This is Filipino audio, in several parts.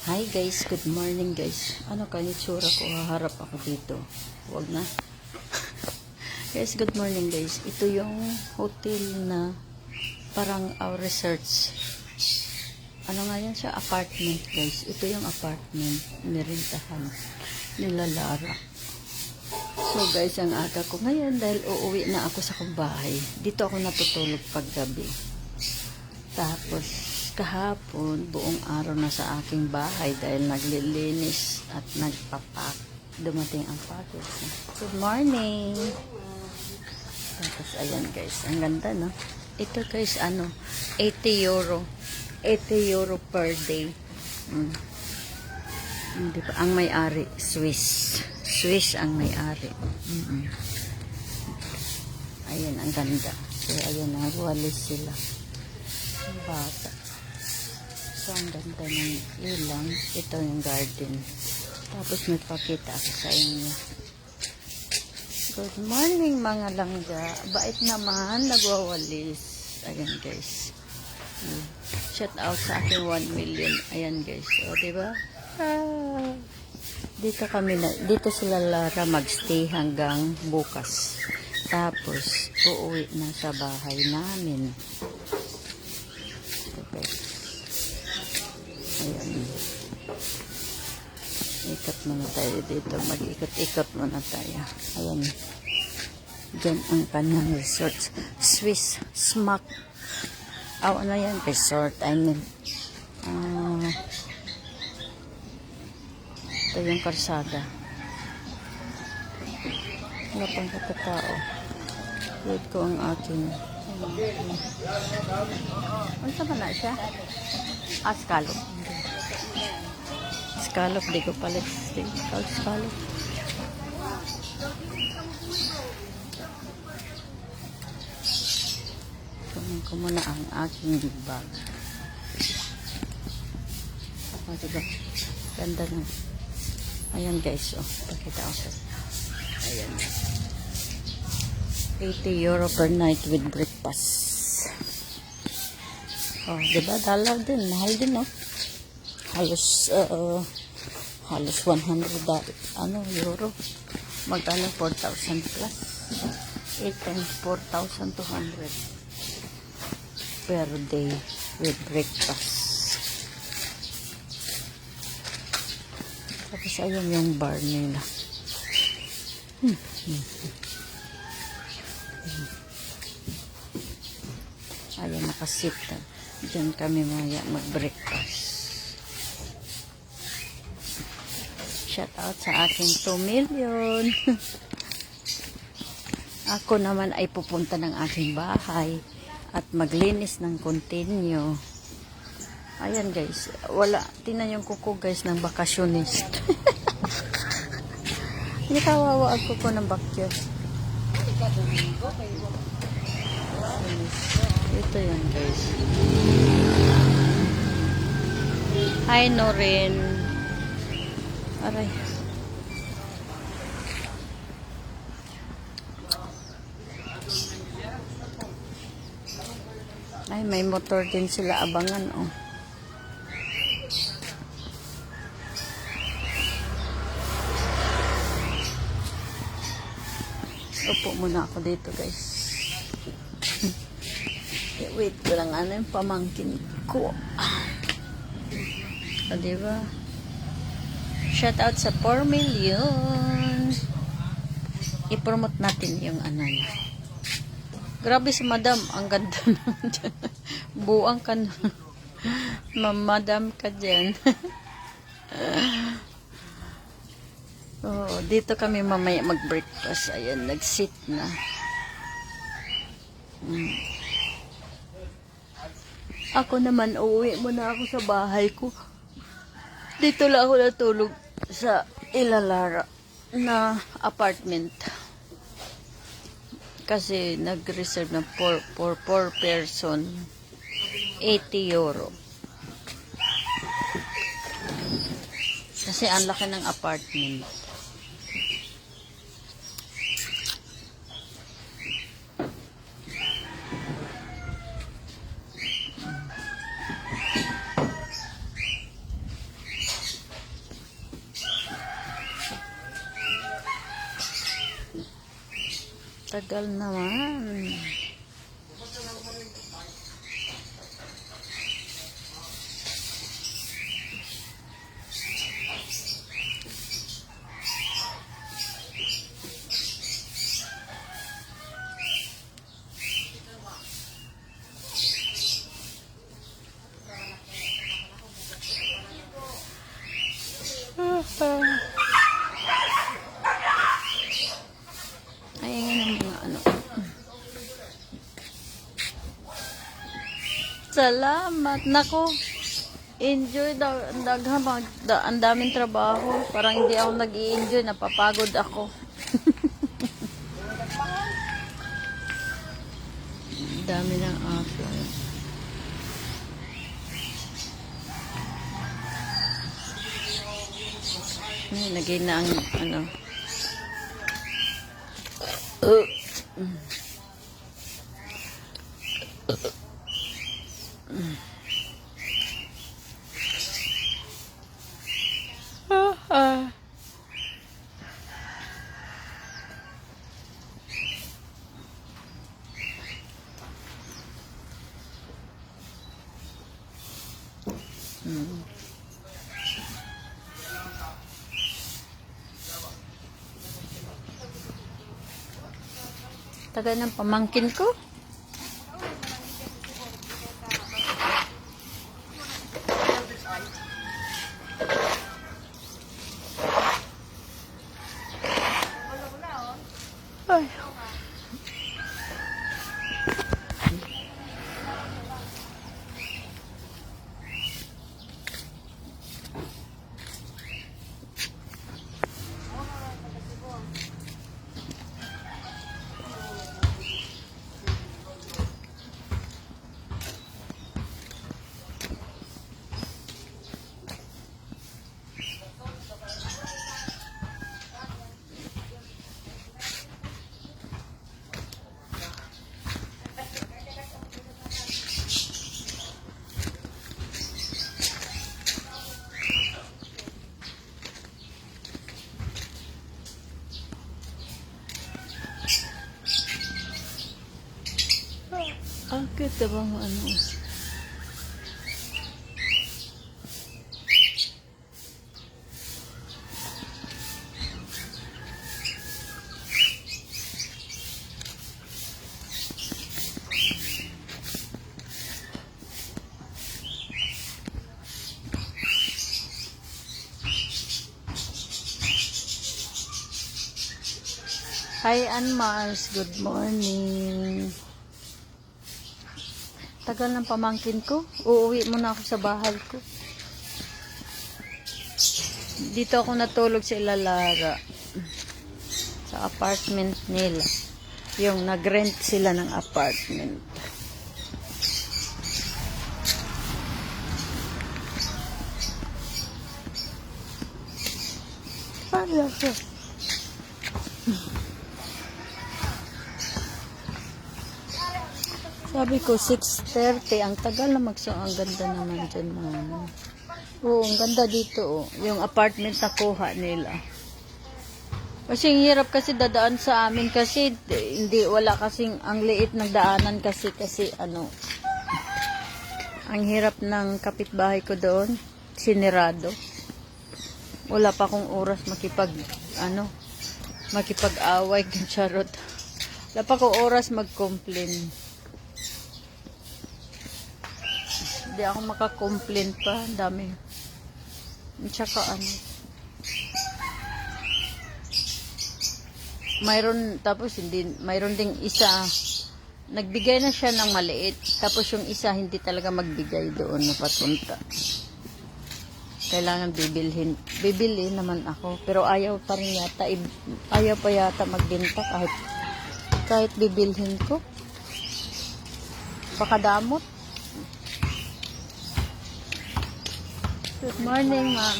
Hi guys, good morning guys. Ano kaya tsura ko? Haharap ako dito. Huwag na. Guys, good morning guys. Ito yung hotel na parang our research. Ano nga yan siya? Apartment guys. Ito yung apartment. Nirintahan nila Lara. So guys, ang aga ko ngayon dahil uuwi na ako sa bahay. Dito ako natutulog paggabi. Tapos kahapon, buong araw na sa aking bahay dahil naglilinis at nagpapak. Dumating ang package. Good morning! Tapos, ayan guys. Ang ganda, no? Ito guys, 80 euro. 80 euro per day. Hindi pa. Ang may-ari, Swiss. Swiss ang may-ari. Ayan, ang ganda. So, ayan, nagwalis sila. Ang bata. So, ang ganda ng ilang. Ito yung garden. Tapos, nagpakita ako sa inyo. Good morning, mga langga. Bait naman, nagwawalis. Ayan, guys. Shout out sa aking 1 million. Ayan, guys. O, diba? Dito sila Lara magstay hanggang bukas. Tapos, uuwi na sa bahay namin. Ayan. Ikot muna tayo dito. Mag-ikot-ikot muna tayo. Ayan. Diyan ang kanyang resort. Swiss Smack. Ano yan? Resort. I mean. Ito yung karsada. Wala pang katatao. Wait ko ang aking. Ano sa na siya? Scallop. Scallop, di ko pala scallop. Kunin ko muna ang aking bag. O, diba? Ganda na. Ayan guys, pakita ko sa. Ayan. 80 euro per night with breakfast. Oh, diba? Dalaw din. Mahal din, no? Halos 100 euro. Magkano? 4,000 plus. 8 times 4,200 per day with breakfast. Tapos ayun yung bar nila. Ayan, nakasit na. Diyan kami maya mag-breakfast. Shout out sa aking 2 million. Ako naman ay pupunta ng aking bahay at maglinis ng continue. Ayan guys, wala. Tingnan yung kuko guys ng bakasyonist. Hindi kawawa ang kuko ng bakyo. Ito yan guys. Hi Norin. Aray. Ay, may motor din sila abangan, oh. Upo muna ako dito, guys. Wait ko lang, yung pamangkin ko. O, diba? Shout out sa 4 million. I-promote natin yung niya. Grabe si madam. Ang ganda naman dyan. Buang ka na. Mamadam ka dyan. Oh, dito kami mamaya mag-breakfast. Ayan, nag-sit na. Ako naman, uuwi muna ako sa bahay ko. Dito lang ako natulog sa Ilalara na apartment. Kasi nag-reserve na for 4 person 80 euro. Kasi ang laki ng apartment. tagal naman. Ayan ang mga ano. Salamat. Nako. Enjoy daw. Ang daming trabaho. Parang hindi ako nag-i-enjoy. Napapagod ako. Ang dami ng aso. Lagay na ang ano. Tagal ng pamangkin ko. Ay. Ang cute ba mo ano? Hi, Anmars. Good morning. Tagal ng pamangkin ko. Uuwi muna ako sa bahay ko. Dito ako natulog sa Ilalara. Sa apartment nila. Yung nag-rent sila ng apartment. Para ko. Sabi ko, 6:30. Ang tagal na Ang ganda naman dyan, man. Oo, ang ganda dito, oh. Yung apartment na kuha nila. Kasi ang hirap kasi dadaan sa amin kasi hindi, wala kasing, ang liit ng daanan kasi, ano, ang hirap ng kapitbahay ko doon, sinirado. Wala pa akong oras makipag-away, charot. Wala pa akong oras mag-complain. Hindi ako maka-complain pa. Ang dami. Tsaka ano. Mayroon ding isa. Nagbigay na siya ng maliit. Tapos yung isa hindi talaga magbigay doon na patunta. Kailangan bibilhin. Bibili naman ako. Pero ayaw pa rin yata. Ayaw pa yata magbenta kahit bibilhin ko. Pakadamot. Good morning, ma'am.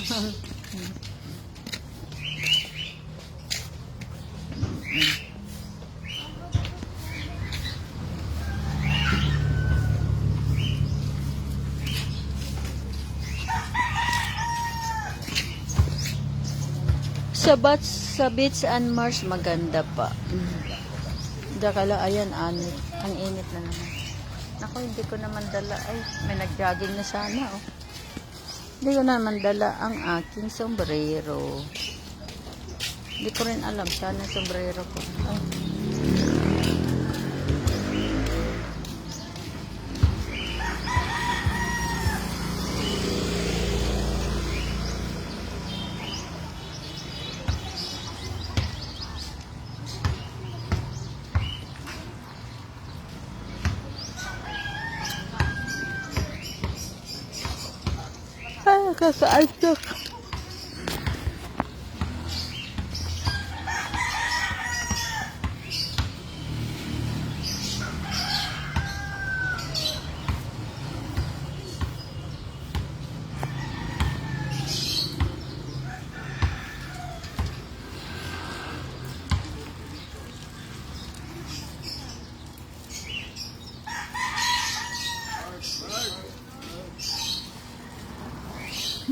Sa beach and Mars maganda pa. Dakala, ayan, anit. Ang init na naman. Naku, hindi ko naman dala. Ay, may nag-jogging na sana, oh. Hindi ko naman dala ang aking sombrero. Hindi ko rin alam. Sana sombrero ko. Ay. Ay, kakaantok.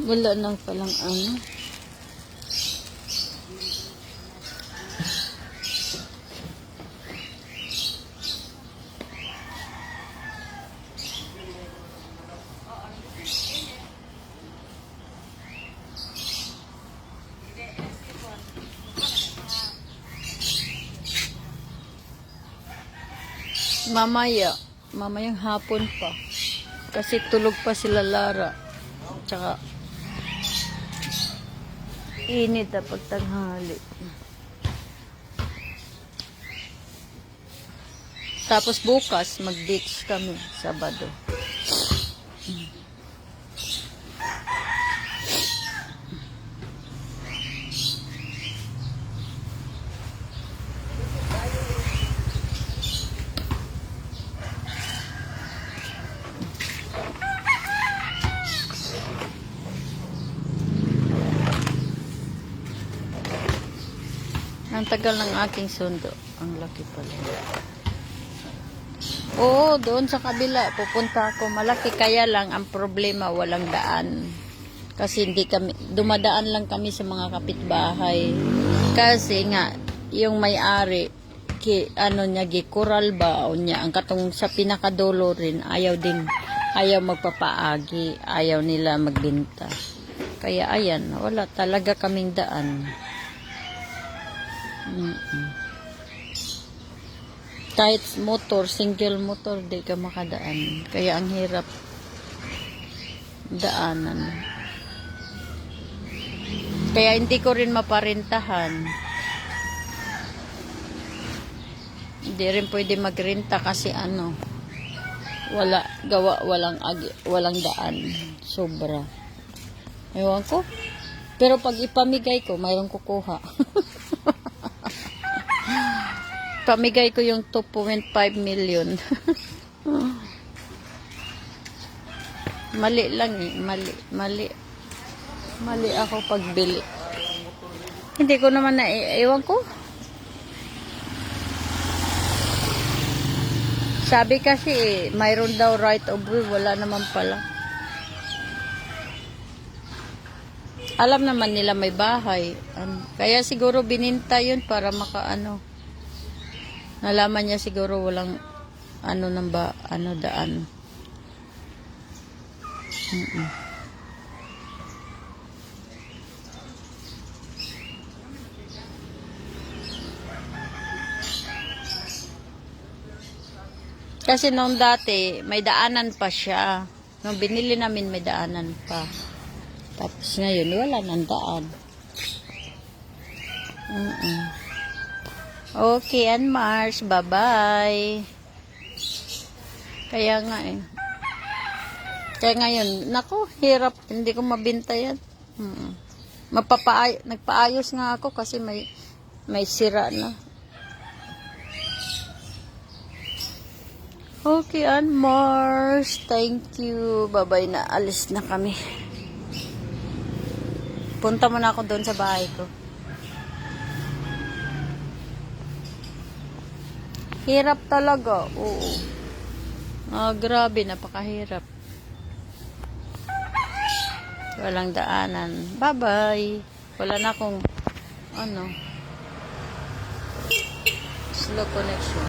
Wala nang palang ano. Mamayang hapon pa. Kasi tulog pa sila Lara. Tsaka init na pagtanghali. Tapos bukas mag-beach kami Sabado. Ang tagal ng aking sundo. Ang laki pala. Oo, doon sa kabila. Pupunta ako. Malaki kaya lang. Ang problema, walang daan. Kasi hindi kami, dumadaan lang kami sa mga kapitbahay. Kasi nga, yung may-ari, ano niya, gikural ba, o niya, ang katong sa pinakadulo rin, ayaw magpapaagi. Ayaw nila magbenta. Kaya ayan, wala talaga kaming daan. Kahit motor, single motor, di ka makadaan. Kaya ang hirap daanan. Kaya hindi ko rin maparentahan. Hindi rin pwede magrenta kasi ano, walang daan. Sobra. Ewan ko. Pero pag ipamigay ko, mayroong kukuha. Pamigay ko yung 2.5 million. Mali lang eh. Mali ako pagbili. Hindi ko naman ewan ko. Sabi kasi mayroon daw right of way. Wala naman pala. Alam naman nila may bahay. Kaya siguro bininta yun para makaano. Nalaman niya siguro walang daan. Kasi noong dati, may daanan pa siya. Nung binili namin, may daanan pa. Tapos ngayon, wala nang daan. Okay, and Mars, bye-bye. Kaya nga eh. Kaya ngayon, naku, hirap. Hindi ko mabinta yan. Nagpaayos nga ako kasi may sira na. Okay, and Mars, thank you. Bye-bye na. Alis na kami. Punta muna ako doon sa bahay ko. Hirap talaga. Oo. Grabe, napakahirap. Walang daanan. Bye-bye. Wala na akong slow connection.